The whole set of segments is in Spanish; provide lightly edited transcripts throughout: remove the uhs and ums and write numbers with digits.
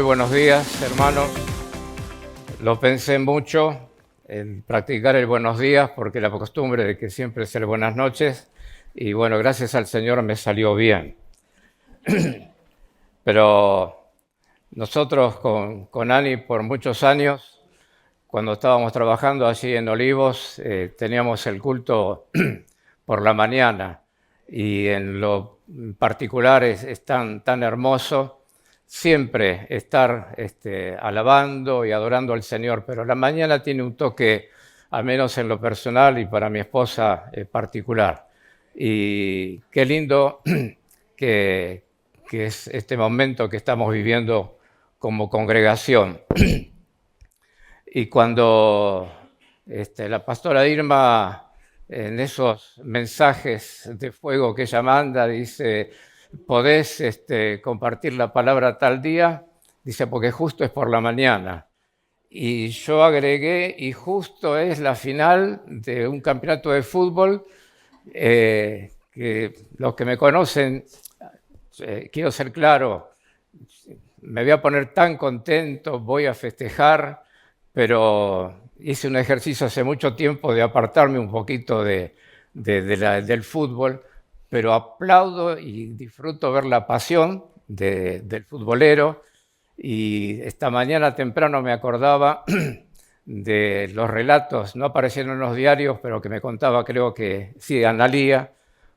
buenos días, hermanos. Lo pensé mucho en practicar el buenos días porque la costumbre de que siempre es el buenas noches y bueno, gracias al Señor me salió bien. Pero nosotros con Ani por muchos años, cuando estábamos trabajando allí en Olivos, teníamos el culto por la mañana y en lo particular es tan hermoso siempre estar alabando y adorando al Señor, pero la mañana tiene un toque, al menos en lo personal y para mi esposa particular. Y qué lindo que es este momento que estamos viviendo como congregación. Y cuando la pastora Irma, en esos mensajes de fuego que ella manda, dice, podés compartir la palabra tal día, dice, porque justo es por la mañana. Y yo agregué, y justo es la final de un campeonato de fútbol, que los que me conocen, quiero ser claro, me voy a poner tan contento, voy a festejar, pero hice un ejercicio hace mucho tiempo de apartarme un poquito del fútbol, pero aplaudo y disfruto ver la pasión del futbolero. Y esta mañana temprano me acordaba de los relatos, no aparecieron en los diarios, pero que me contaba, creo que sí, Analía,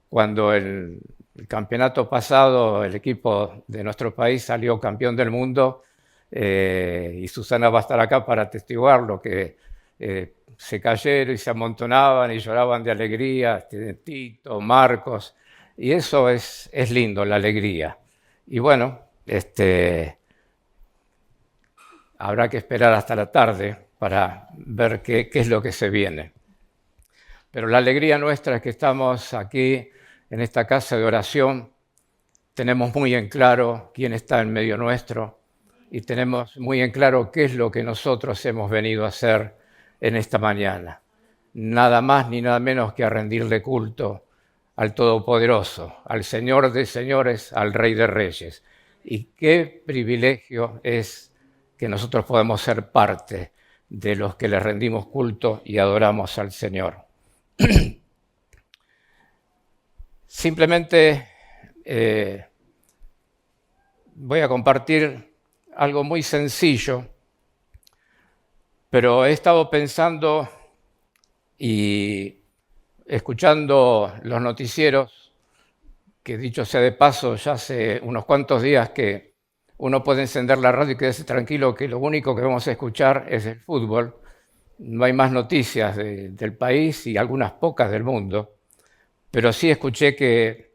cuando el campeonato pasado el equipo de nuestro país salió campeón del mundo, y Susana va a estar acá para atestiguarlo, que se cayeron y se amontonaban y lloraban de alegría, Tito, Marcos, y eso es lindo, la alegría. Y bueno, habrá que esperar hasta la tarde para ver qué es lo que se viene. Pero la alegría nuestra es que estamos aquí en esta casa de oración, tenemos muy en claro quién está en medio nuestro y tenemos muy en claro qué es lo que nosotros hemos venido a hacer en esta mañana. Nada más ni nada menos que a rendirle culto al Todopoderoso, al Señor de señores, al Rey de reyes. Y qué privilegio es que nosotros podamos ser parte de los que le rendimos culto y adoramos al Señor. Simplemente voy a compartir algo muy sencillo, pero he estado pensando y escuchando los noticieros, que dicho sea de paso, ya hace unos cuantos días que uno puede encender la radio y quedarse tranquilo que lo único que vamos a escuchar es el fútbol. No hay más noticias del país y algunas pocas del mundo, pero sí escuché que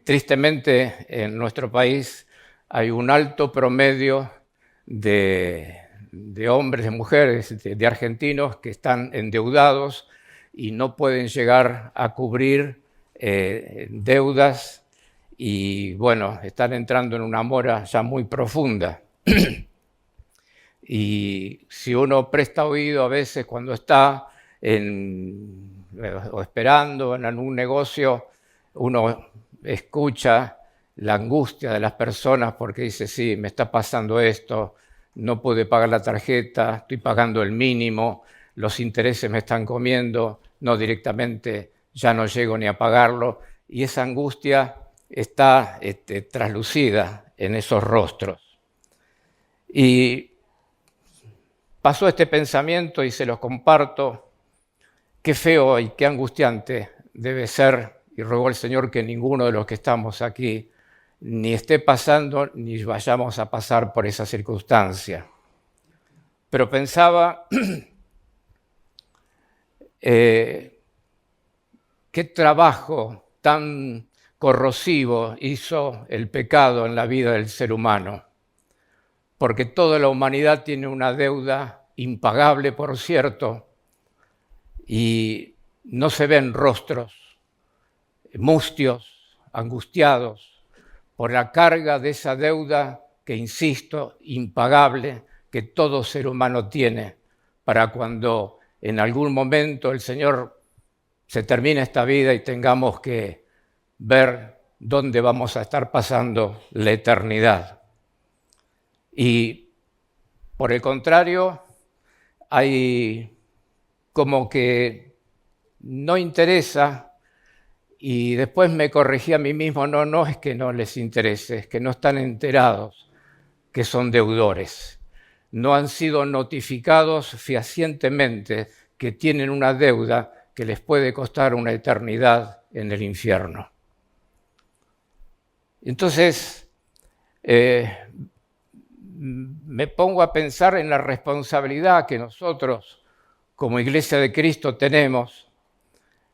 tristemente en nuestro país hay un alto promedio de hombres, de mujeres, de argentinos que están endeudados y no pueden llegar a cubrir deudas y, bueno, están entrando en una mora ya muy profunda. Y si uno presta oído a veces cuando está o esperando en algún negocio, uno escucha la angustia de las personas porque dice, sí, me está pasando esto, no pude pagar la tarjeta, estoy pagando el mínimo, los intereses me están comiendo, no directamente ya no llego ni a pagarlo, y esa angustia está traslucida en esos rostros. Y pasó este pensamiento y se los comparto, qué feo y qué angustiante debe ser, y ruego al Señor que ninguno de los que estamos aquí ni esté pasando ni vayamos a pasar por esa circunstancia. Pero pensaba, qué trabajo tan corrosivo hizo el pecado en la vida del ser humano, porque toda la humanidad tiene una deuda impagable, por cierto, y no se ven rostros mustios, angustiados por la carga de esa deuda que, insisto, impagable, que todo ser humano tiene para cuando en algún momento el Señor se termine esta vida y tengamos que ver dónde vamos a estar pasando la eternidad. Y por el contrario, hay como que no interesa, y después me corregí a mí mismo, no es que no les interese, es que no están enterados que son deudores. No han sido notificados fehacientemente que tienen una deuda que les puede costar una eternidad en el infierno. Entonces, me pongo a pensar en la responsabilidad que nosotros, como Iglesia de Cristo, tenemos,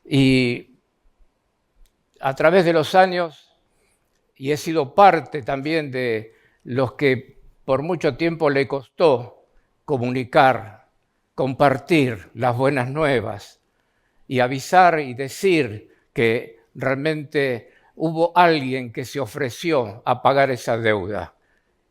y a través de los años, y he sido parte también de los que por mucho tiempo le costó comunicar, compartir las buenas nuevas y avisar y decir que realmente hubo alguien que se ofreció a pagar esa deuda.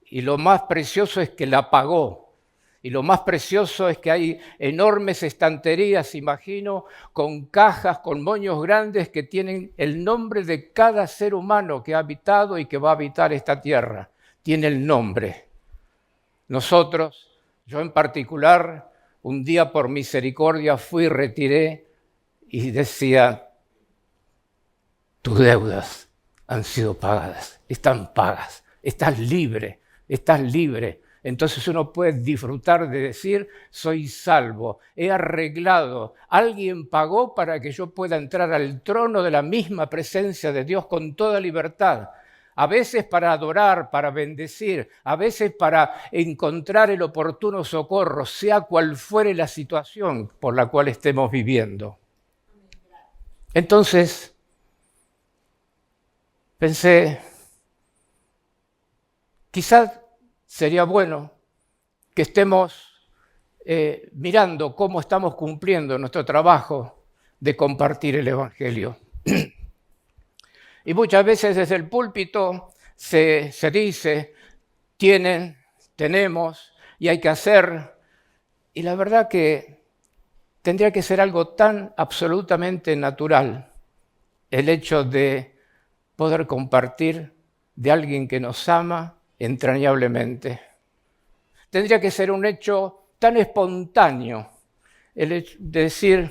Y lo más precioso es que la pagó. Y lo más precioso es que hay enormes estanterías, imagino, con cajas, con moños grandes que tienen el nombre de cada ser humano que ha habitado y que va a habitar esta tierra. Tiene el nombre. Nosotros, yo en particular, un día por misericordia fui, retiré y decía, tus deudas han sido pagadas, están pagas, estás libre, estás libre. Entonces uno puede disfrutar de decir, soy salvo, he arreglado, alguien pagó para que yo pueda entrar al trono de la misma presencia de Dios con toda libertad. A veces para adorar, para bendecir, a veces para encontrar el oportuno socorro, sea cual fuere la situación por la cual estemos viviendo. Entonces, pensé, quizás sería bueno que estemos mirando cómo estamos cumpliendo nuestro trabajo de compartir el Evangelio. Y muchas veces desde el púlpito se dice, tenemos y hay que hacer. Y la verdad que tendría que ser algo tan absolutamente natural el hecho de poder compartir de alguien que nos ama entrañablemente. Tendría que ser un hecho tan espontáneo el hecho de decir,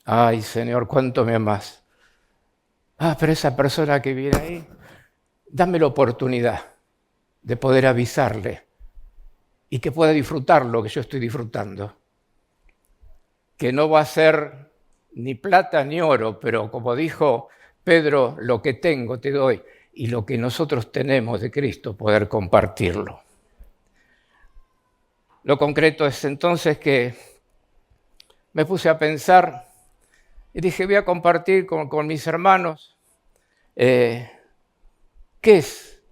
ay Señor, cuánto me amas. Pero esa persona que viene ahí, dame la oportunidad de poder avisarle y que pueda disfrutar lo que yo estoy disfrutando. Que no va a ser ni plata ni oro, pero como dijo Pedro, lo que tengo te doy. Y lo que nosotros tenemos de Cristo, poder compartirlo. Lo concreto es entonces que me puse a pensar y dije, voy a compartir con mis hermanos qué es,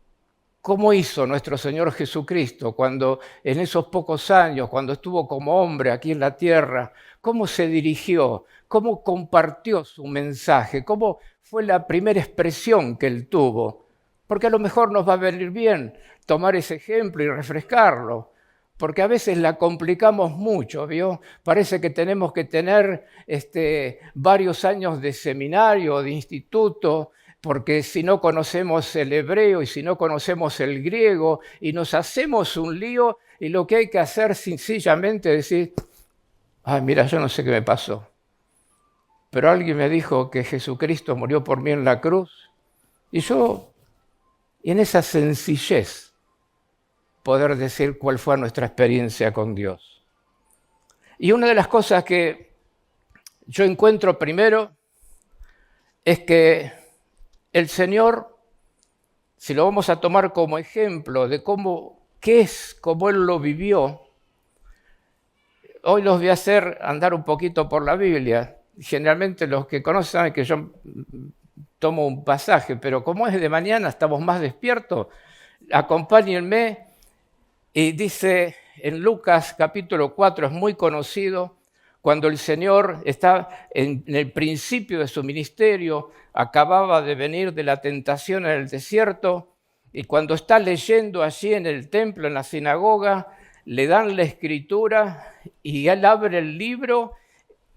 cómo hizo nuestro Señor Jesucristo cuando en esos pocos años, cuando estuvo como hombre aquí en la tierra, cómo se dirigió, cómo compartió su mensaje, cómo fue la primera expresión que él tuvo, porque a lo mejor nos va a venir bien tomar ese ejemplo y refrescarlo, porque a veces la complicamos mucho, ¿vio? Parece que tenemos que tener varios años de seminario o de instituto, porque si no conocemos el hebreo y si no conocemos el griego, y nos hacemos un lío, y lo que hay que hacer sencillamente es decir, mira, yo no sé qué me pasó, pero alguien me dijo que Jesucristo murió por mí en la cruz, y en esa sencillez, poder decir cuál fue nuestra experiencia con Dios. Y una de las cosas que yo encuentro primero es que el Señor, si lo vamos a tomar como ejemplo de qué es, cómo Él lo vivió, hoy los voy a hacer andar un poquito por la Biblia. Generalmente los que conocen saben que yo tomo un pasaje, pero como es de mañana, estamos más despiertos, acompáñenme. Y dice en Lucas capítulo 4, es muy conocido, cuando el Señor está en el principio de su ministerio, acababa de venir de la tentación en el desierto, y cuando está leyendo allí en el templo, en la sinagoga, le dan la escritura y él abre el libro,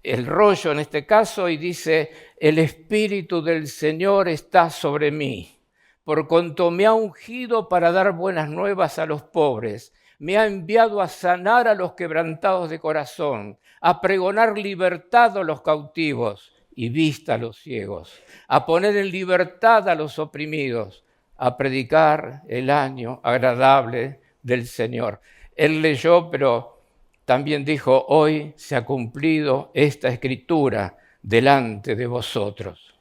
el rollo en este caso, y dice, el Espíritu del Señor está sobre mí, por cuanto me ha ungido para dar buenas nuevas a los pobres, me ha enviado a sanar a los quebrantados de corazón, a pregonar libertad a los cautivos y vista a los ciegos, a poner en libertad a los oprimidos, a predicar el año agradable del Señor. Él leyó, pero también dijo, hoy se ha cumplido esta escritura delante de vosotros.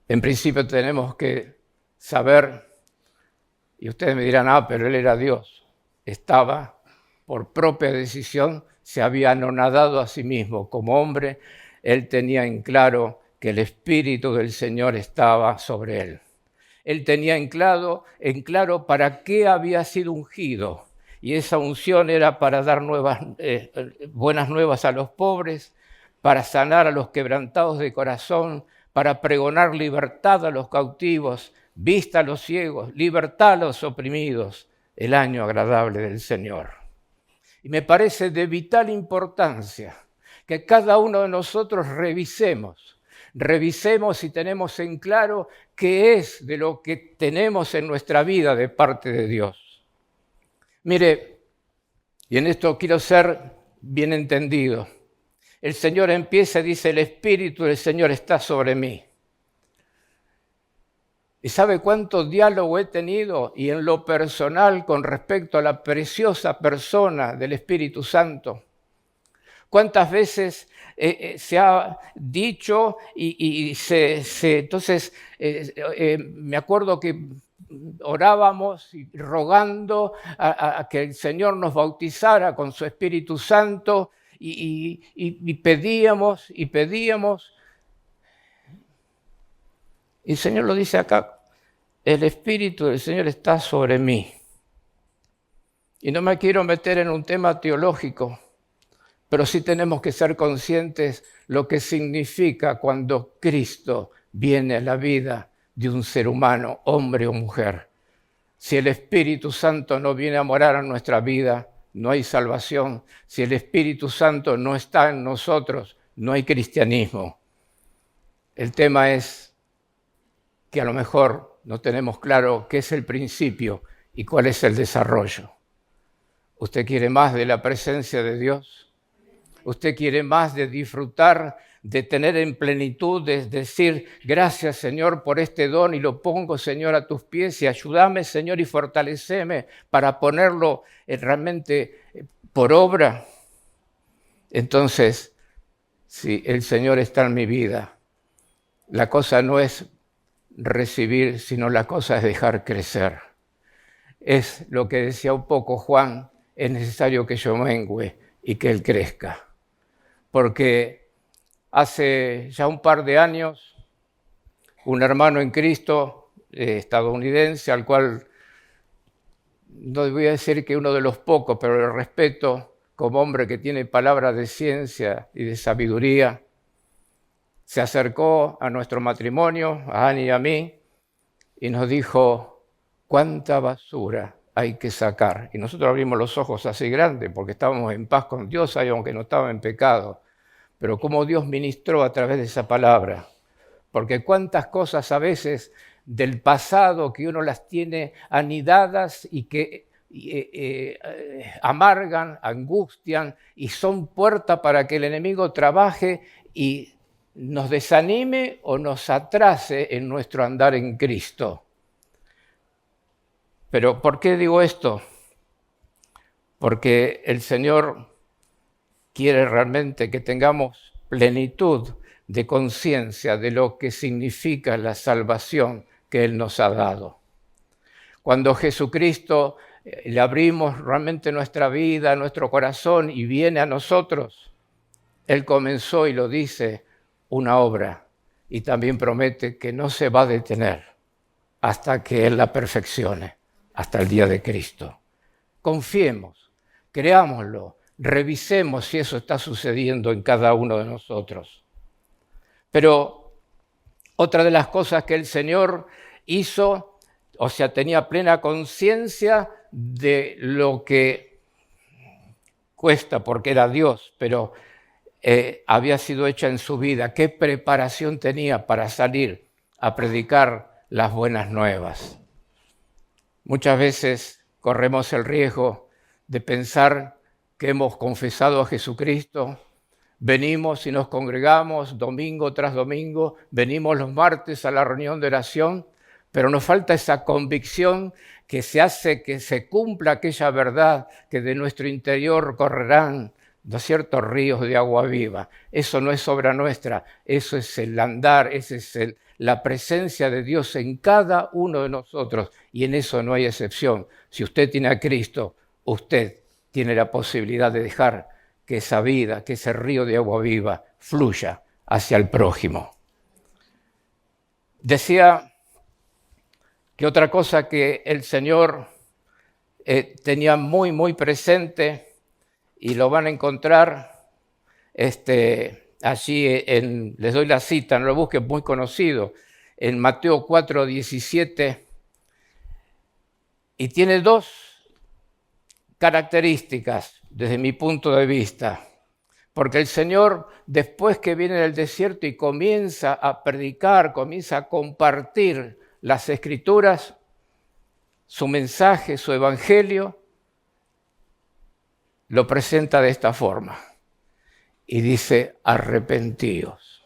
En principio tenemos que saber, y ustedes me dirán, pero él era Dios. Estaba, por propia decisión, se había anonadado a sí mismo. Como hombre, él tenía en claro que el Espíritu del Señor estaba sobre él. Él tenía en claro para qué había sido ungido. Y esa unción era para dar buenas nuevas a los pobres, para sanar a los quebrantados de corazón, para pregonar libertad a los cautivos, vista a los ciegos, libertad a los oprimidos, el año agradable del Señor. Y me parece de vital importancia que cada uno de nosotros revisemos si tenemos en claro qué es de lo que tenemos en nuestra vida de parte de Dios. Mire, y en esto quiero ser bien entendido. El Señor empieza y dice, el Espíritu del Señor está sobre mí. ¿Y sabe cuánto diálogo he tenido y en lo personal con respecto a la preciosa persona del Espíritu Santo? ¿Cuántas veces se ha dicho entonces me acuerdo que orábamos rogando a que el Señor nos bautizara con su Espíritu Santo y pedíamos. Y el Señor lo dice acá, el Espíritu del Señor está sobre mí. Y no me quiero meter en un tema teológico, pero sí tenemos que ser conscientes lo que significa cuando Cristo viene a la vida de un ser humano, hombre o mujer. Si el Espíritu Santo no viene a morar en nuestra vida, no hay salvación. Si el Espíritu Santo no está en nosotros, no hay cristianismo. El tema es que a lo mejor no tenemos claro qué es el principio y cuál es el desarrollo. ¿Usted quiere más de la presencia de Dios? ¿Usted quiere más de disfrutar, de tener en plenitud, de decir, gracias Señor por este don y lo pongo Señor a tus pies y ayúdame Señor y fortaleceme para ponerlo realmente por obra? Entonces, si el Señor está en mi vida, la cosa no es recibir, sino la cosa es dejar crecer. Es lo que decía un poco Juan, es necesario que yo mengüe y que Él crezca. Porque hace ya un par de años, un hermano en Cristo estadounidense, al cual no voy a decir que uno de los pocos, pero le respeto como hombre que tiene palabras de ciencia y de sabiduría, se acercó a nuestro matrimonio, a Ani y a mí, y nos dijo, ¿cuánta basura hay que sacar? Y nosotros abrimos los ojos así grandes, porque estábamos en paz con Dios, aunque no estaba en pecado. Pero cómo Dios ministró a través de esa palabra. Porque cuántas cosas a veces del pasado que uno las tiene anidadas y que amargan, angustian y son puerta para que el enemigo trabaje y nos desanime o nos atrase en nuestro andar en Cristo. Pero ¿por qué digo esto? Porque el Señor quiere realmente que tengamos plenitud de conciencia de lo que significa la salvación que Él nos ha dado. Cuando Jesucristo le abrimos realmente nuestra vida, nuestro corazón y viene a nosotros, Él comenzó y lo dice, una obra y también promete que no se va a detener hasta que Él la perfeccione, hasta el día de Cristo. Confiemos, creámoslo, revisemos si eso está sucediendo en cada uno de nosotros. Pero otra de las cosas que el Señor hizo, o sea, tenía plena conciencia de lo que cuesta, porque era Dios, pero había sido hecha en su vida, qué preparación tenía para salir a predicar las buenas nuevas. Muchas veces corremos el riesgo de pensar que hemos confesado a Jesucristo, venimos y nos congregamos domingo tras domingo, venimos los martes a la reunión de oración, pero nos falta esa convicción que se hace que se cumpla aquella verdad que de nuestro interior correrán, ¿no es cierto?, ríos de agua viva. Eso no es obra nuestra, eso es el andar, esa es la presencia de Dios en cada uno de nosotros, y en eso no hay excepción. Si usted tiene a Cristo, usted tiene la posibilidad de dejar que esa vida, que ese río de agua viva fluya hacia el prójimo. Decía que otra cosa que el Señor tenía muy presente, y lo van a encontrar allí, les doy la cita, no lo busquen, muy conocido, en Mateo 4:17, y tiene dos características desde mi punto de vista, porque el Señor, después que viene del desierto y comienza a predicar, comienza a compartir las Escrituras, su mensaje, su evangelio, lo presenta de esta forma y dice: arrepentíos.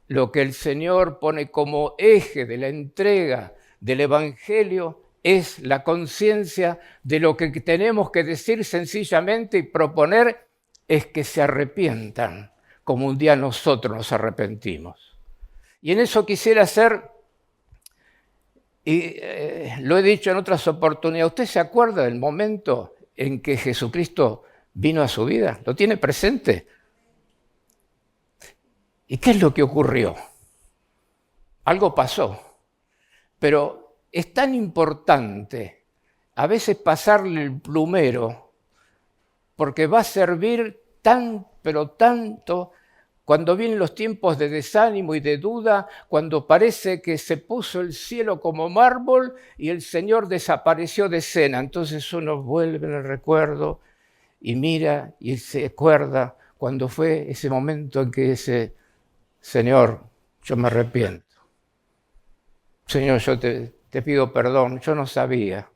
Lo que el Señor pone como eje de la entrega del evangelio es la conciencia de lo que tenemos que decir sencillamente y proponer es que se arrepientan, como un día nosotros nos arrepentimos. Y en eso quisiera hacer, y lo he dicho en otras oportunidades, ¿usted se acuerda del momento en que Jesucristo vino a su vida? ¿Lo tiene presente? ¿Y qué es lo que ocurrió? Algo pasó, pero es tan importante a veces pasarle el plumero, porque va a servir pero tanto cuando vienen los tiempos de desánimo y de duda, cuando parece que se puso el cielo como mármol y el Señor desapareció de escena. Entonces uno vuelve en el recuerdo y mira y se acuerda cuando fue ese momento en que dice: Señor, yo me arrepiento. Señor, yo te pido perdón, yo no sabía,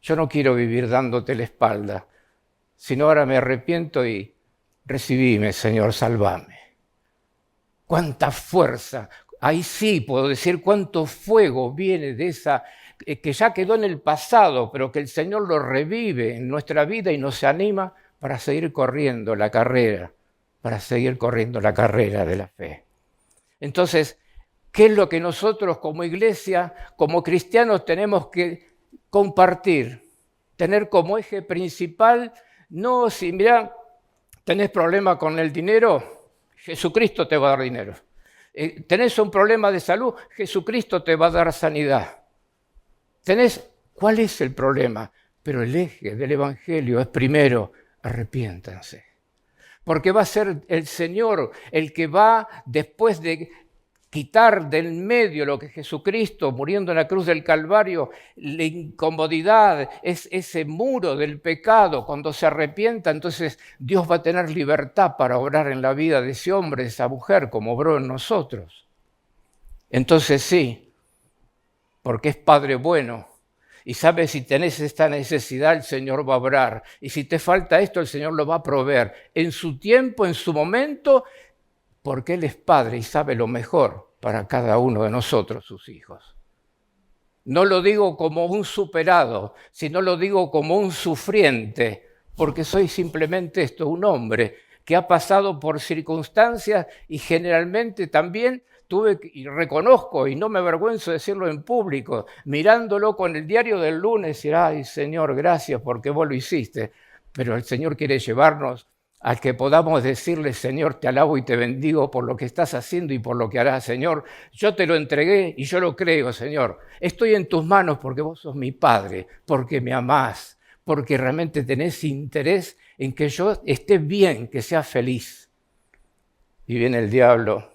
yo no quiero vivir dándote la espalda, sino ahora me arrepiento y recibime, Señor, salvame. Cuánta fuerza, ahí sí puedo decir cuánto fuego viene de esa, que ya quedó en el pasado, pero que el Señor lo revive en nuestra vida y nos anima para seguir corriendo la carrera, de la fe. Entonces, ¿qué es lo que nosotros como iglesia, como cristianos tenemos que compartir? Tener como eje principal, no, si mirá, tenés problema con el dinero, Jesucristo te va a dar dinero. Tenés un problema de salud, Jesucristo te va a dar sanidad. ¿Cuál es el problema? Pero el eje del evangelio es primero, arrepiéntanse. Porque va a ser el Señor el que va, después de quitar del medio lo que Jesucristo, muriendo en la cruz del Calvario, la incomodidad, es ese muro del pecado. Cuando se arrepienta, entonces Dios va a tener libertad para obrar en la vida de ese hombre, de esa mujer, como obró en nosotros. Entonces sí, porque es Padre bueno, y sabe si tenés esta necesidad, el Señor va a obrar, y si te falta esto, el Señor lo va a proveer en su tiempo, en su momento, porque Él es Padre y sabe lo mejor para cada uno de nosotros, sus hijos. No lo digo como un superado, sino lo digo como un sufriente, porque soy simplemente esto, un hombre que ha pasado por circunstancias y generalmente también y reconozco, y no me avergüenzo de decirlo en público, mirándolo con el diario del lunes, decir: ay, Señor, gracias porque vos lo hiciste. Pero el Señor quiere llevarnos a que podamos decirle: Señor, te alabo y te bendigo por lo que estás haciendo y por lo que harás, Señor. Yo te lo entregué y yo lo creo, Señor. Estoy en tus manos porque vos sos mi Padre, porque me amás, porque realmente tenés interés en que yo esté bien, que sea feliz. Y viene el diablo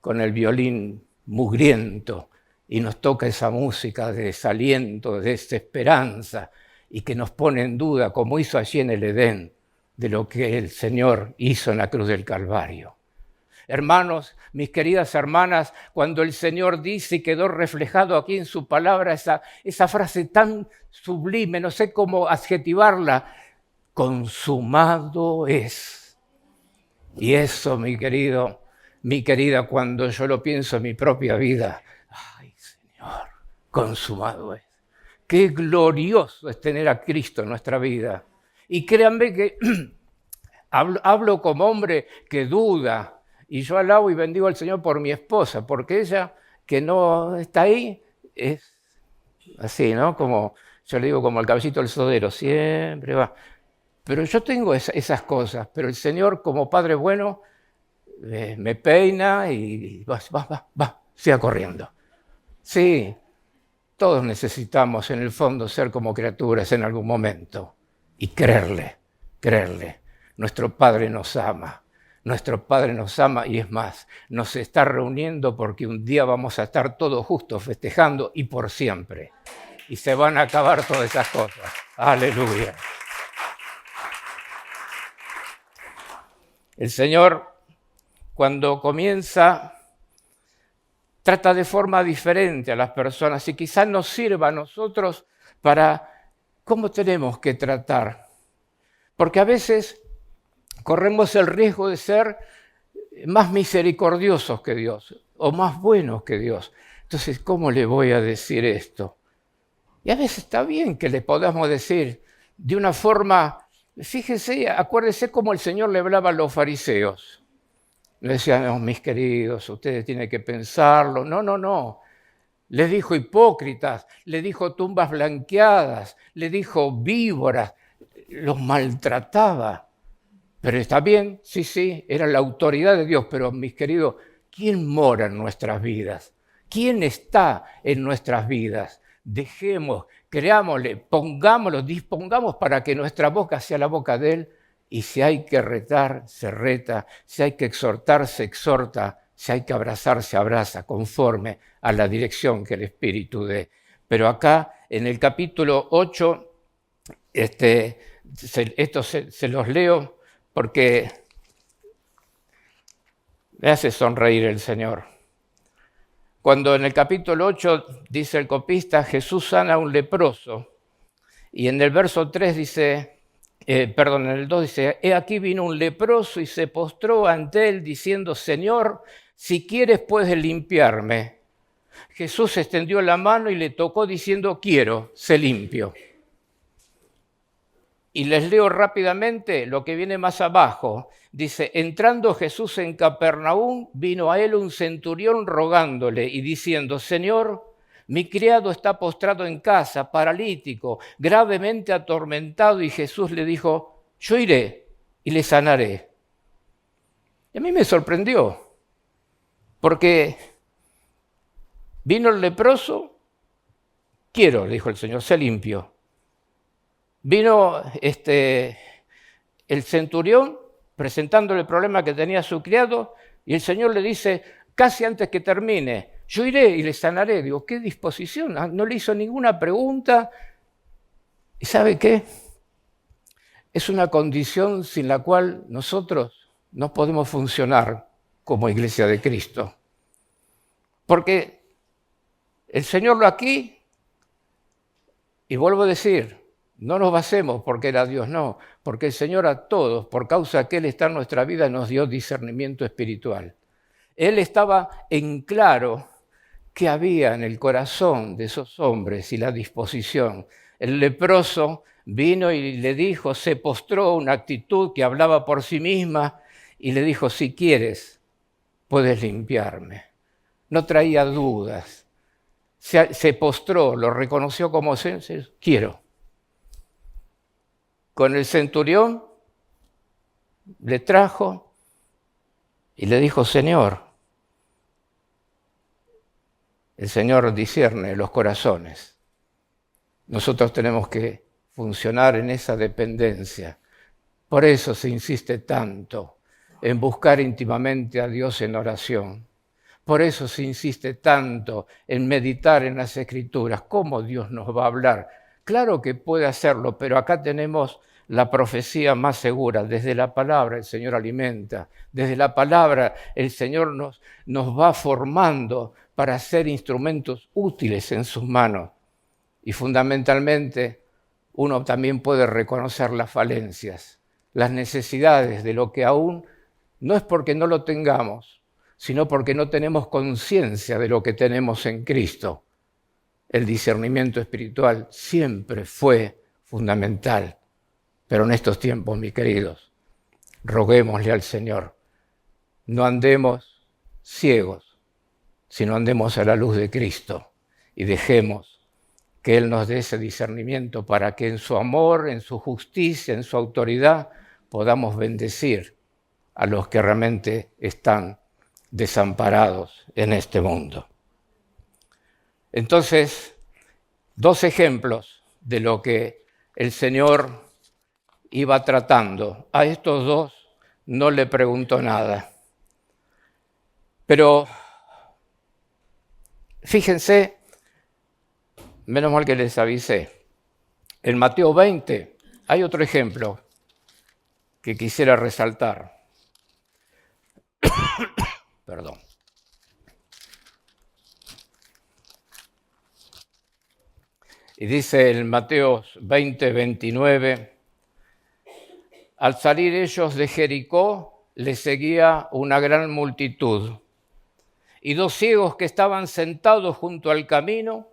con el violín mugriento y nos toca esa música de desaliento, de desesperanza, y que nos pone en duda, como hizo allí en el Edén, de lo que el Señor hizo en la cruz del Calvario. Hermanos, mis queridas hermanas, cuando el Señor dice y quedó reflejado aquí en su palabra esa frase tan sublime, no sé cómo adjetivarla, consumado es. Y eso, mi querido, mi querida, cuando yo lo pienso en mi propia vida, ay Señor, consumado es. Qué glorioso es tener a Cristo en nuestra vida. Y créanme que hablo como hombre que duda, y yo alabo y bendigo al Señor por mi esposa, porque ella, que no está ahí, es así, ¿no? Como yo le digo, como el caballito del sodero, siempre va. Pero yo tengo esas cosas, pero el Señor, como Padre bueno, me peina y va, siga corriendo. Sí, todos necesitamos en el fondo ser como criaturas en algún momento y creerle. Nuestro Padre nos ama. Nuestro Padre nos ama y es más, nos está reuniendo porque un día vamos a estar todos justos festejando y por siempre. Y se van a acabar todas esas cosas. Aleluya. El Señor, cuando comienza, trata de forma diferente a las personas y quizás nos sirva a nosotros para cómo tenemos que tratar. Porque a veces corremos el riesgo de ser más misericordiosos que Dios o más buenos que Dios. Entonces, ¿cómo le voy a decir esto? Y a veces está bien que le podamos decir de una forma, fíjense, acuérdense cómo el Señor le hablaba a los fariseos. Le decía, no, mis queridos, ustedes tienen que pensarlo. No. Les dijo hipócritas, le dijo tumbas blanqueadas, le dijo víboras, los maltrataba. Pero está bien, sí, era la autoridad de Dios, pero mis queridos, ¿quién mora en nuestras vidas? ¿Quién está en nuestras vidas? Dejemos, creámosle, pongámoslo, dispongamos para que nuestra boca sea la boca de Él, y si hay que retar, se reta, si hay que exhortar, se exhorta, si hay que abrazar, se abraza, conforme a la dirección que el Espíritu dé. Pero acá, en el capítulo 8, esto se los leo, porque me hace sonreír el Señor. Cuando en el capítulo 8 dice el copista, Jesús sana a un leproso, y en el verso 3 dice, en el 2 dice, he aquí vino un leproso y se postró ante él diciendo, Señor, si quieres puedes limpiarme. Jesús extendió la mano y le tocó diciendo, quiero, sé limpio. Y les leo rápidamente lo que viene más abajo. Dice, entrando Jesús en Capernaum, vino a él un centurión rogándole y diciendo, Señor, mi criado está postrado en casa, paralítico, gravemente atormentado. Y Jesús le dijo, yo iré y le sanaré. Y a mí me sorprendió, porque vino el leproso, quiero, le dijo el Señor, sé limpio. Vino el centurión presentándole el problema que tenía su criado y el Señor le dice, casi antes que termine, yo iré y le sanaré. Digo, ¿qué disposición? No le hizo ninguna pregunta. ¿Y sabe qué? Es una condición sin la cual nosotros no podemos funcionar como Iglesia de Cristo. Porque el Señor lo aquí, y vuelvo a decir, no nos basemos porque era Dios, no, porque el Señor a todos, por causa que Él está en nuestra vida, nos dio discernimiento espiritual. Él estaba en claro qué había en el corazón de esos hombres y la disposición. El leproso vino y le dijo, se postró, una actitud que hablaba por sí misma, y le dijo, si quieres, puedes limpiarme. No traía dudas. Se postró, lo reconoció como quiero. Con el centurión le trajo y le dijo, Señor, el Señor discierne los corazones. Nosotros tenemos que funcionar en esa dependencia. Por eso se insiste tanto en buscar íntimamente a Dios en oración. Por eso se insiste tanto en meditar en las Escrituras. ¿Cómo Dios nos va a hablar? Claro que puede hacerlo, pero acá tenemos la profecía más segura. Desde la palabra el Señor alimenta, desde la palabra el Señor nos va formando para ser instrumentos útiles en sus manos. Y fundamentalmente uno también puede reconocer las falencias, las necesidades de lo que aún no es porque no lo tengamos, sino porque no tenemos conciencia de lo que tenemos en Cristo. El discernimiento espiritual siempre fue fundamental. Pero en estos tiempos, mis queridos, roguémosle al Señor, no andemos ciegos, sino andemos a la luz de Cristo y dejemos que Él nos dé ese discernimiento para que en su amor, en su justicia, en su autoridad, podamos bendecir a los que realmente están desamparados en este mundo. Entonces, 2 ejemplos de lo que el Señor iba tratando. A estos 2 no le preguntó nada. Pero fíjense, menos mal que les avisé, en Mateo 20 hay otro ejemplo que quisiera resaltar. Perdón. Y dice en Mateo 20, 29, al salir ellos de Jericó, les seguía una gran multitud. Y 2 ciegos que estaban sentados junto al camino,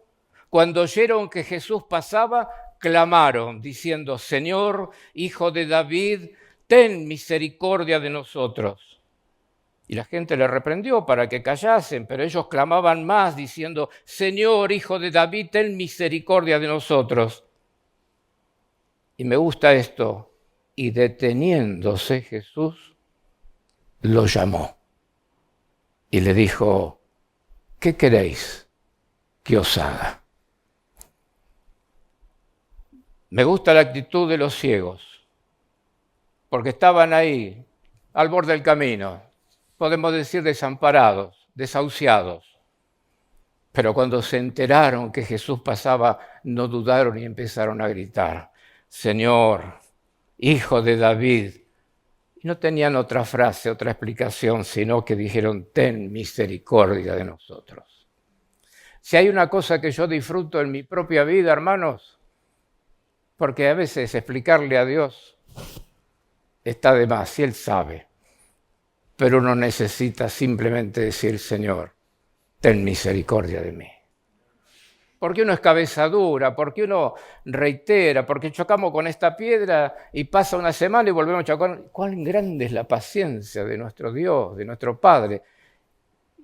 cuando oyeron que Jesús pasaba, clamaron, diciendo, Señor, Hijo de David, ten misericordia de nosotros. Y la gente le reprendió para que callasen, pero ellos clamaban más, diciendo, Señor, Hijo de David, ten misericordia de nosotros. Y me gusta esto. Y deteniéndose Jesús, lo llamó. Y le dijo, ¿qué queréis que os haga? Me gusta la actitud de los ciegos, porque estaban ahí, al borde del camino. Podemos decir desamparados, desahuciados. Pero cuando se enteraron que Jesús pasaba, no dudaron y empezaron a gritar, Señor, Hijo de David. Y no tenían otra frase, otra explicación, sino que dijeron, ten misericordia de nosotros. Si hay una cosa que yo disfruto en mi propia vida, hermanos, porque a veces explicarle a Dios está de más, y Él sabe. Pero uno necesita simplemente decir, Señor, ten misericordia de mí. Porque uno es cabeza dura, porque uno reitera, porque chocamos con esta piedra y pasa una semana y volvemos a chocar. ¿Cuán grande es la paciencia de nuestro Dios, de nuestro Padre?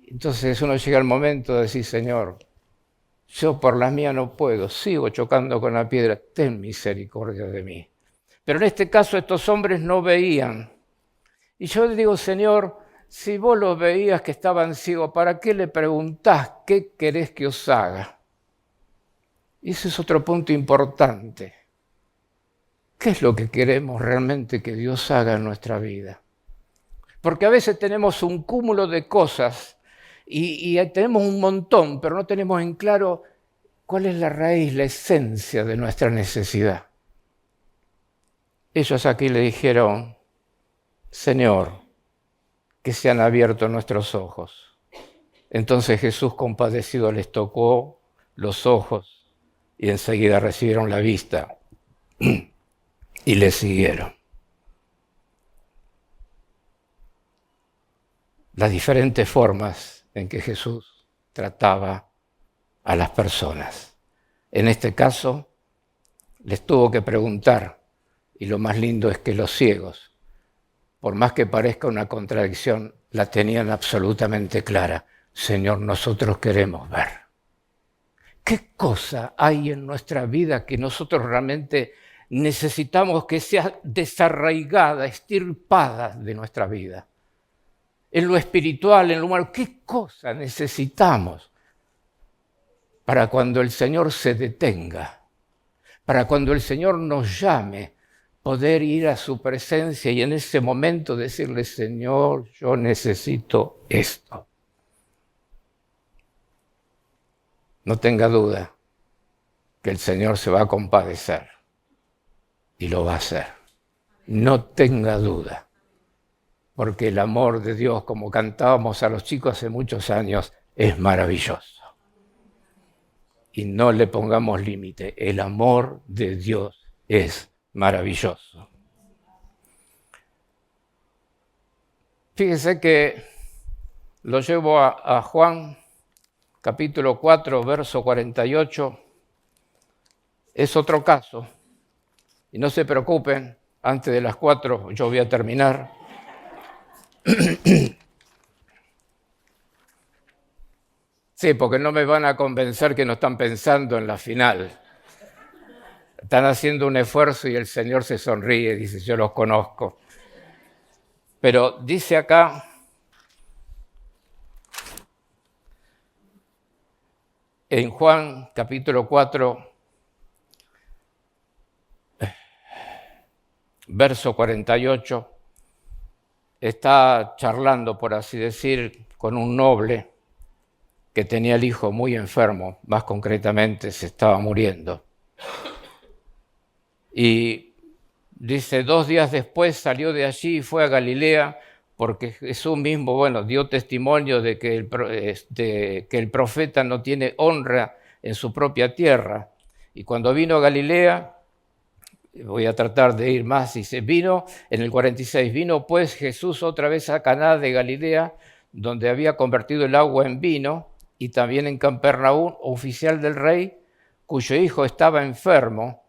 Entonces uno llega al momento de decir, Señor, yo por la mía no puedo, sigo chocando con la piedra, ten misericordia de mí. Pero en este caso estos hombres no veían. Y yo le digo, Señor, si vos los veías que estaban ciegos, ¿para qué le preguntás qué querés que os haga? Y ese es otro punto importante. ¿Qué es lo que queremos realmente que Dios haga en nuestra vida? Porque a veces tenemos un cúmulo de cosas y tenemos un montón, pero no tenemos en claro cuál es la raíz, la esencia de nuestra necesidad. Ellos aquí le dijeron, Señor, que se han abierto nuestros ojos. Entonces Jesús, compadecido, les tocó los ojos y enseguida recibieron la vista y le siguieron. Las diferentes formas en que Jesús trataba a las personas. En este caso, les tuvo que preguntar, y lo más lindo es que los ciegos, por más que parezca una contradicción, la tenían absolutamente clara. Señor, nosotros queremos ver. ¿Qué cosa hay en nuestra vida que nosotros realmente necesitamos que sea desarraigada, extirpada de nuestra vida? En lo espiritual, en lo humano, ¿qué cosa necesitamos para cuando el Señor se detenga? Para cuando el Señor nos llame, poder ir a su presencia y en ese momento decirle, Señor, yo necesito esto. No tenga duda que el Señor se va a compadecer y lo va a hacer. no tenga duda, porque el amor de Dios, como cantábamos a los chicos hace muchos años, es maravilloso. Y no le pongamos límite, el amor de Dios es maravilloso. Fíjense que lo llevo a Juan, capítulo 4, verso 48. Es otro caso. Y no se preocupen, antes de las 4 yo voy a terminar. Sí, porque no me van a convencer que no están pensando en la final. Están haciendo un esfuerzo y el Señor se sonríe, dice, yo los conozco. Pero dice acá, en Juan capítulo 4, verso 48, está charlando, por así decir, con un noble que tenía el hijo muy enfermo, más concretamente se estaba muriendo. Y dice, 2 días después salió de allí y fue a Galilea, porque Jesús mismo, dio testimonio de que el profeta no tiene honra en su propia tierra. Y cuando vino a Galilea, voy a tratar de ir más, dice, vino en el 46, vino pues Jesús otra vez a Caná de Galilea, donde había convertido el agua en vino, y también en Capernaum, oficial del rey, cuyo hijo estaba enfermo.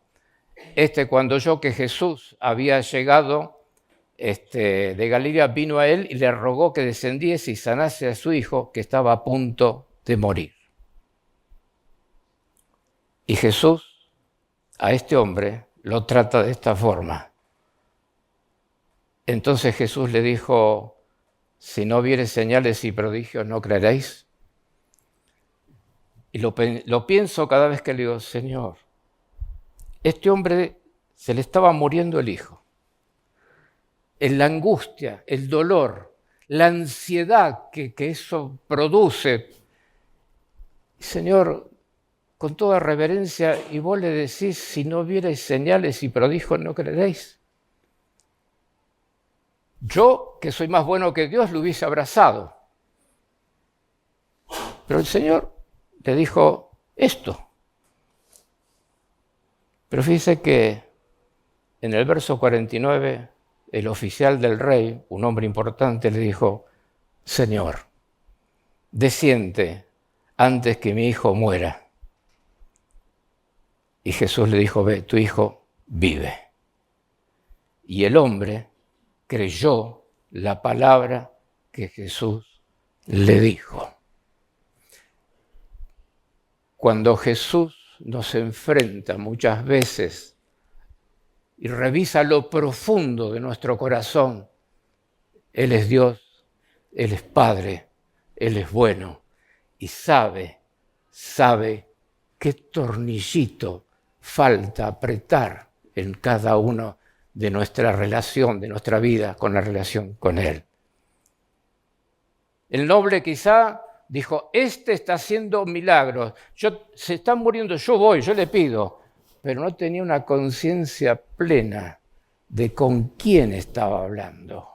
Cuando oyó que Jesús había llegado de Galilea, vino a él y le rogó que descendiese y sanase a su hijo, que estaba a punto de morir. Y Jesús a este hombre lo trata de esta forma. Entonces Jesús le dijo, si no vieres señales y prodigios, ¿no creeréis? Y lo pienso cada vez que le digo, Señor, este hombre se le estaba muriendo el hijo. En la angustia, el dolor, la ansiedad que eso produce. Señor, con toda reverencia, y vos le decís, si no vierais señales y prodigios, ¿no creeréis? Yo, que soy más bueno que Dios, lo hubiese abrazado. Pero el Señor le dijo esto. Pero fíjese que en el verso 49, el oficial del rey, un hombre importante, le dijo, Señor, desciende antes que mi hijo muera. Y Jesús le dijo, ve, tu hijo vive. Y el hombre creyó la palabra que Jesús le dijo. Cuando Jesús nos enfrenta muchas veces y revisa lo profundo de nuestro corazón, Él es Dios, Él es Padre, Él es bueno y sabe qué tornillito falta apretar en cada uno de nuestra relación, de nuestra vida con la relación con Él. El noble quizá dijo, está haciendo milagros, se está muriendo, yo le pido, pero no tenía una conciencia plena de con quién estaba hablando.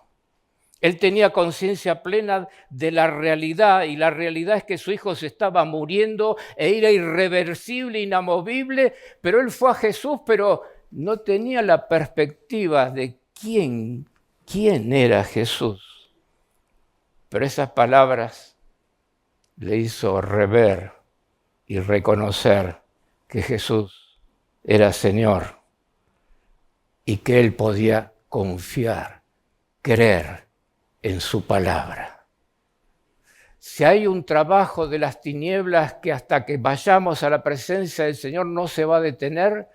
Él tenía conciencia plena de la realidad, y la realidad es que su hijo se estaba muriendo e era irreversible, inamovible, pero él fue a Jesús, pero no tenía la perspectiva de quién era Jesús. Pero esas palabras le hizo rever y reconocer que Jesús era Señor y que él podía confiar, creer en su palabra. Si hay un trabajo de las tinieblas que hasta que vayamos a la presencia del Señor no se va a detener,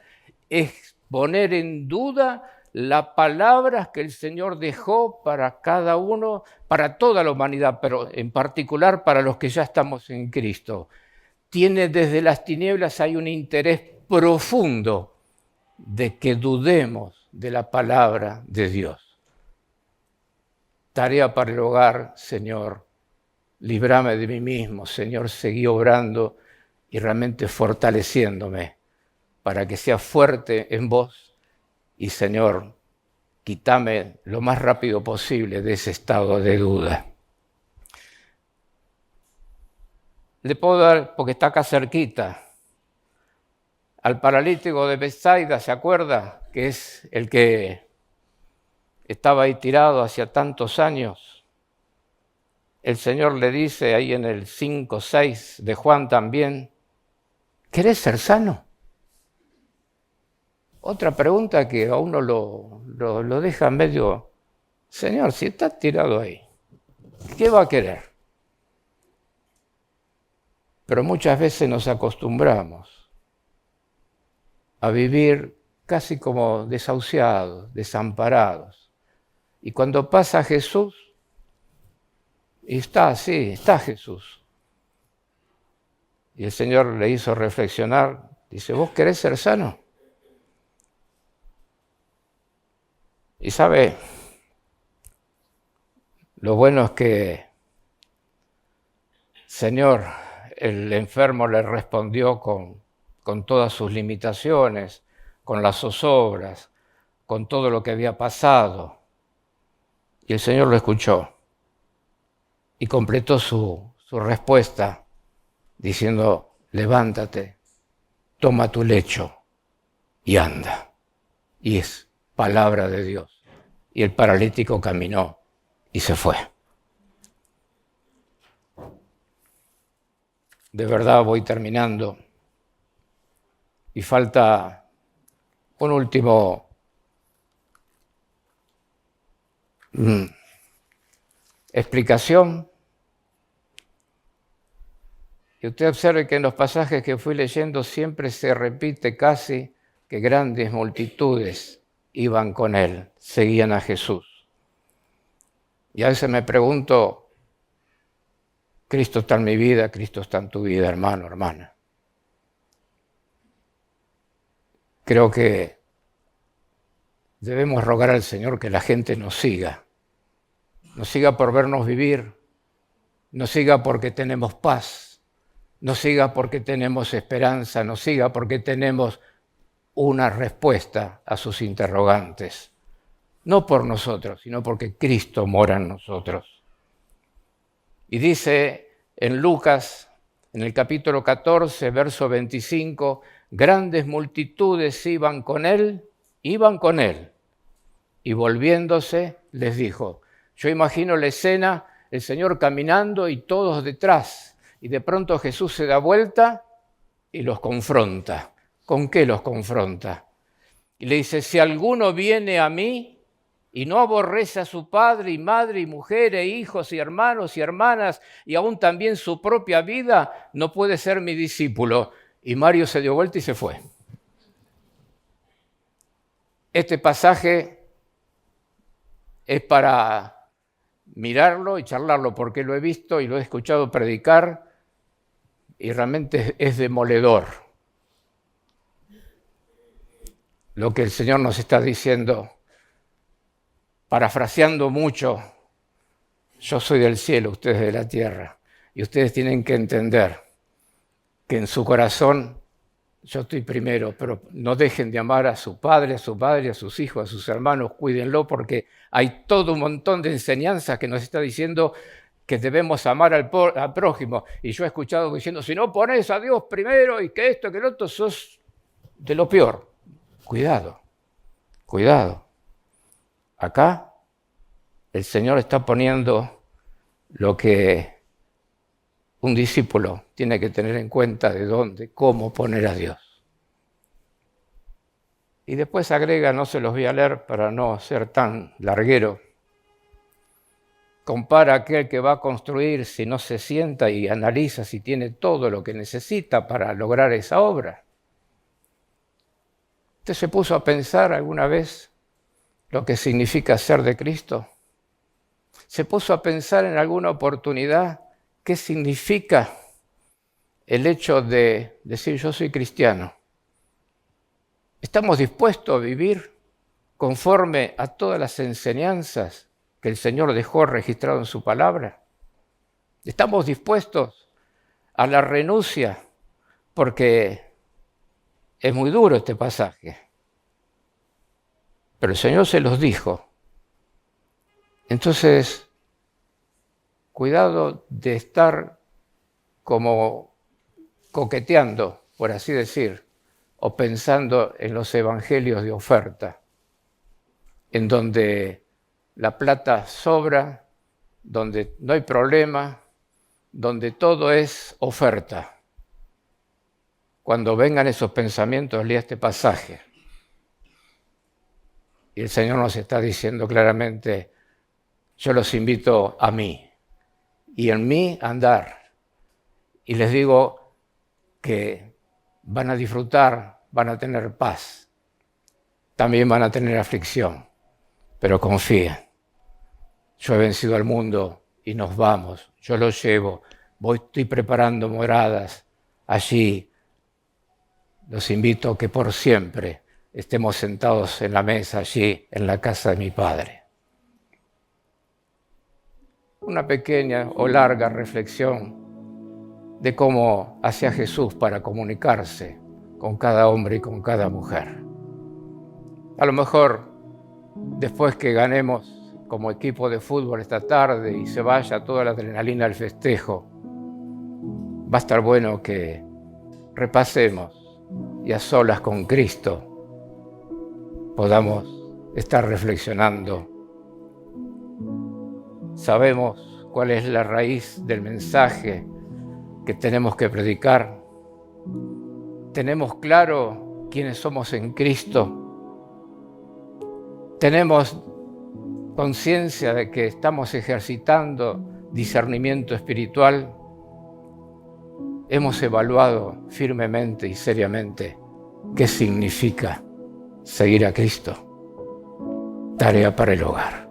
es poner en duda las palabras que el Señor dejó para cada uno, para toda la humanidad, pero en particular para los que ya estamos en Cristo. Desde las tinieblas hay un interés profundo de que dudemos de la palabra de Dios. Tarea para el hogar, Señor, líbrame de mí mismo, Señor, seguí obrando y realmente fortaleciéndome para que sea fuerte en vos y, Señor, quítame lo más rápido posible de ese estado de duda. Le puedo dar, porque está acá cerquita, al paralítico de Betsaida, ¿se acuerda? Que es el que estaba ahí tirado hacía tantos años. El Señor le dice ahí en el 5:6 de Juan también, ¿querés ser sano? Otra pregunta que a uno lo deja medio, Señor, si está tirado ahí, ¿qué va a querer? Pero muchas veces nos acostumbramos a vivir casi como desahuciados, desamparados. Y cuando pasa Jesús, y está así, está Jesús. Y el Señor le hizo reflexionar, dice, ¿vos querés ser sano? Y sabe, lo bueno es que, Señor, el enfermo le respondió con todas sus limitaciones, con las zozobras, con todo lo que había pasado. Y el Señor lo escuchó y completó su respuesta diciendo, levántate, toma tu lecho y anda. Y es palabra de Dios. Y el paralítico caminó y se fue. De verdad voy terminando. Y falta un último explicación. Y usted observe que en los pasajes que fui leyendo siempre se repite casi que grandes multitudes iban con él, seguían a Jesús. Y a veces me pregunto, Cristo está en mi vida, Cristo está en tu vida, hermano, hermana. Creo que debemos rogar al Señor que la gente nos siga por vernos vivir, nos siga porque tenemos paz, nos siga porque tenemos esperanza, nos siga porque tenemos una respuesta a sus interrogantes. No por nosotros, sino porque Cristo mora en nosotros. Y dice en Lucas, en el capítulo 14, verso 25, grandes multitudes iban con él, y volviéndose les dijo, yo imagino la escena, el Señor caminando y todos detrás, y de pronto Jesús se da vuelta y los confronta. ¿Con qué los confronta? Y le dice, si alguno viene a mí y no aborrece a su padre y madre y mujer e hijos y hermanos y hermanas y aún también su propia vida, no puede ser mi discípulo. Y Mario se dio vuelta y se fue. Este pasaje es para mirarlo y charlarlo, porque lo he visto y lo he escuchado predicar y realmente es demoledor. Lo que el Señor nos está diciendo, parafraseando mucho, yo soy del cielo, ustedes de la tierra, y ustedes tienen que entender que en su corazón yo estoy primero, pero no dejen de amar a su padre, a su madre, a sus hijos, a sus hermanos, cuídenlo, porque hay todo un montón de enseñanzas que nos está diciendo que debemos amar al prójimo. Y yo he escuchado diciendo, si no pones a Dios primero y que esto, que lo otro, sos de lo peor. Cuidado, cuidado. Acá el Señor está poniendo lo que un discípulo tiene que tener en cuenta de dónde, cómo poner a Dios. Y después agrega, no se los voy a leer para no ser tan larguero, compara a aquel que va a construir si no se sienta y analiza si tiene todo lo que necesita para lograr esa obra. ¿Usted se puso a pensar alguna vez lo que significa ser de Cristo? ¿Se puso a pensar en alguna oportunidad qué significa el hecho de decir yo soy cristiano? ¿Estamos dispuestos a vivir conforme a todas las enseñanzas que el Señor dejó registrado en su palabra? ¿Estamos dispuestos a la renuncia? Porque es muy duro este pasaje. pero el Señor se los dijo. Entonces, cuidado de estar como coqueteando, por así decir, o pensando en los evangelios de oferta, en donde la plata sobra, donde no hay problema, donde todo es oferta. Cuando vengan esos pensamientos, lea este pasaje. Y el Señor nos está diciendo claramente, yo los invito a mí, y en mí andar. Y les digo que van a disfrutar, van a tener paz, también van a tener aflicción, pero confíen. Yo he vencido al mundo y nos vamos, yo los llevo, estoy preparando moradas allí. Los invito a que por siempre estemos sentados en la mesa allí, en la casa de mi Padre. Una pequeña o larga reflexión de cómo hacía Jesús para comunicarse con cada hombre y con cada mujer. A lo mejor, después que ganemos como equipo de fútbol esta tarde y se vaya toda la adrenalina al festejo, va a estar bueno que repasemos y a solas con Cristo podamos estar reflexionando. Sabemos cuál es la raíz del mensaje que tenemos que predicar. Tenemos claro quiénes somos en Cristo. Tenemos conciencia de que estamos ejercitando discernimiento espiritual. Hemos evaluado firmemente y seriamente qué significa seguir a Cristo. Tarea para el hogar.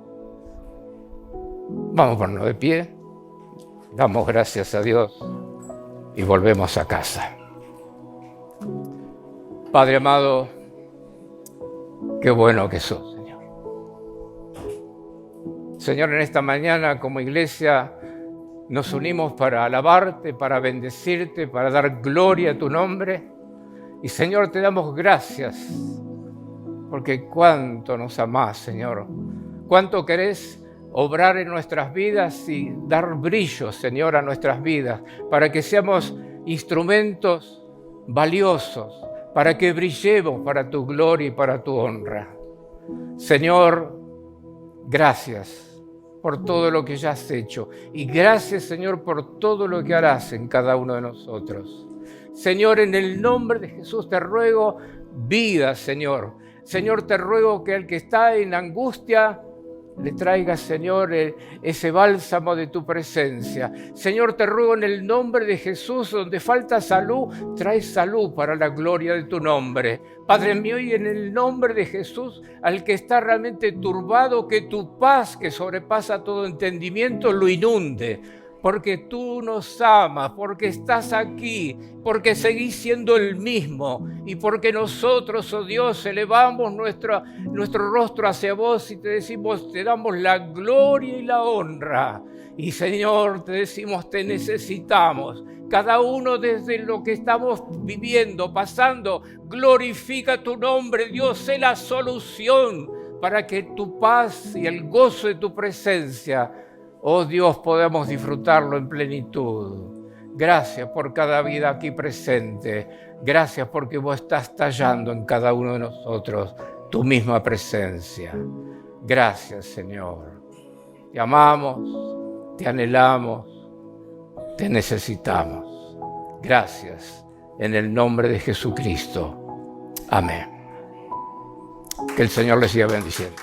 Vamos a ponernos de pie, damos gracias a Dios y volvemos a casa. Padre amado, qué bueno que sos, Señor. Señor, en esta mañana como iglesia nos unimos para alabarte, para bendecirte, para dar gloria a tu nombre. Y Señor, te damos gracias, porque cuánto nos amás, Señor. Cuánto querés obrar en nuestras vidas y dar brillo, Señor, a nuestras vidas, para que seamos instrumentos valiosos, para que brillemos para tu gloria y para tu honra. Señor, gracias por todo lo que ya has hecho. Y gracias, Señor, por todo lo que harás en cada uno de nosotros. Señor, en el nombre de Jesús te ruego vida, Señor. Señor, te ruego que el que está en angustia le traigas, Señor, ese bálsamo de tu presencia. Señor, te ruego en el nombre de Jesús, donde falta salud, trae salud para la gloria de tu nombre. Padre mío, y en el nombre de Jesús, al que está realmente turbado, que tu paz, que sobrepasa todo entendimiento, lo inunde. Porque tú nos amas, porque estás aquí, porque seguís siendo el mismo y porque nosotros, oh Dios, elevamos nuestro rostro hacia vos y te decimos, te damos la gloria y la honra. Y Señor, te decimos, te necesitamos. Cada uno desde lo que estamos viviendo, pasando, glorifica tu nombre, Dios, sé la solución para que tu paz y el gozo de tu presencia, oh Dios, podamos disfrutarlo en plenitud. Gracias por cada vida aquí presente. Gracias porque vos estás tallando en cada uno de nosotros tu misma presencia. Gracias, Señor. Te amamos, te anhelamos, te necesitamos. Gracias. En el nombre de Jesucristo. Amén. Que el Señor les siga bendiciendo.